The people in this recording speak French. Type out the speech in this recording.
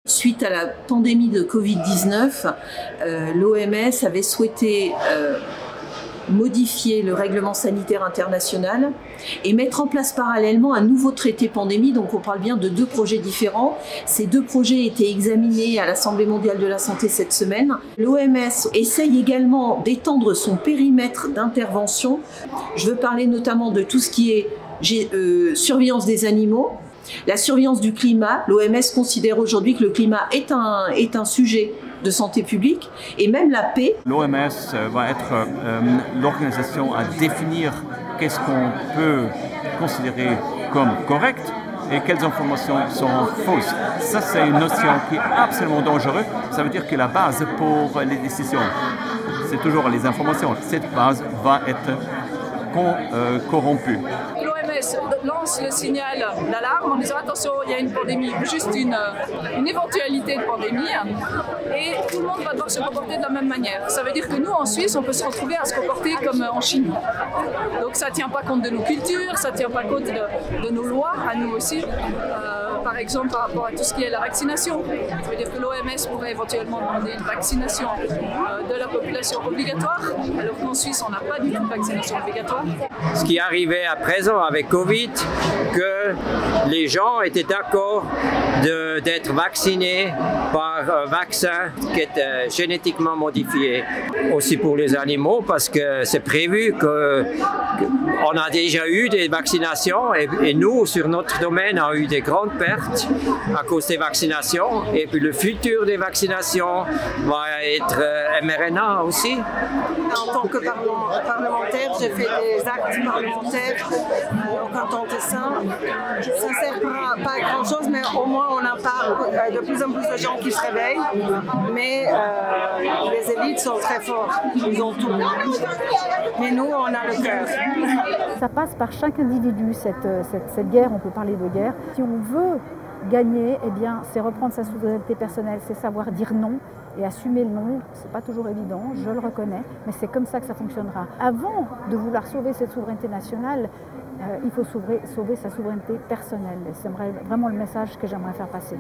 Suite à la pandémie de Covid-19, l'OMS avait souhaité modifier le règlement sanitaire international et mettre en place parallèlement un nouveau traité pandémie. Donc on parle bien de deux projets différents. Ces deux projets étaient examinés à l'Assemblée mondiale de la santé cette semaine. L'OMS essaye également d'étendre son périmètre d'intervention. Je veux parler notamment de tout ce qui est surveillance des animaux, la surveillance du climat. L'OMS considère aujourd'hui que le climat est un sujet de santé publique et même la paix. L'OMS va être l'organisation à définir qu'est-ce qu'on peut considérer comme correct et quelles informations sont fausses. Ça, c'est une notion qui est absolument dangereuse. Ça veut dire que la base pour les décisions, c'est toujours les informations. Cette base va être corrompue. L'OMS lance le signal d'alarme en disant attention, il y a une pandémie, juste une éventualité de pandémie, et tout le monde va devoir se comporter de la même manière. Ça veut dire que nous, en Suisse, on peut se retrouver à se comporter comme en Chine. Donc ça ne tient pas compte de nos cultures, ça ne tient pas compte de nos lois, à nous aussi. Par exemple, par rapport à tout ce qui est la vaccination. Ça veut dire que l'OMS pourrait éventuellement demander une vaccination de la population obligatoire, alors qu'en Suisse, on n'a pas du tout de vaccination obligatoire. Ce qui arrivait à présent avec Covid, que les gens étaient d'accord d'être vaccinés par un vaccin qui est génétiquement modifié. Aussi pour les animaux, parce que c'est prévu qu'on a déjà eu des vaccinations et nous, sur notre domaine, avons eu des grandes pertes à cause des vaccinations. Et puis le futur des vaccinations va être mRNA aussi. En tant que parlementaire, j'ai fait des actes parlementaires au canton Tessin. Ça ne sert pas à grand chose, mais au moins on en parle. De plus en plus de gens qui se réveillent, mais les élites sont très forts, ils ont tout. Mais nous, on a le cœur. Ça passe par chaque individu, cette guerre, on peut parler de guerre. Si on veut gagner, eh bien, c'est reprendre sa souveraineté personnelle, c'est savoir dire non et assumer le non. C'est pas toujours évident, je le reconnais, mais c'est comme ça que ça fonctionnera. Avant de vouloir sauver cette souveraineté nationale, il faut sauver sa souveraineté personnelle. C'est vraiment le message que j'aimerais faire passer.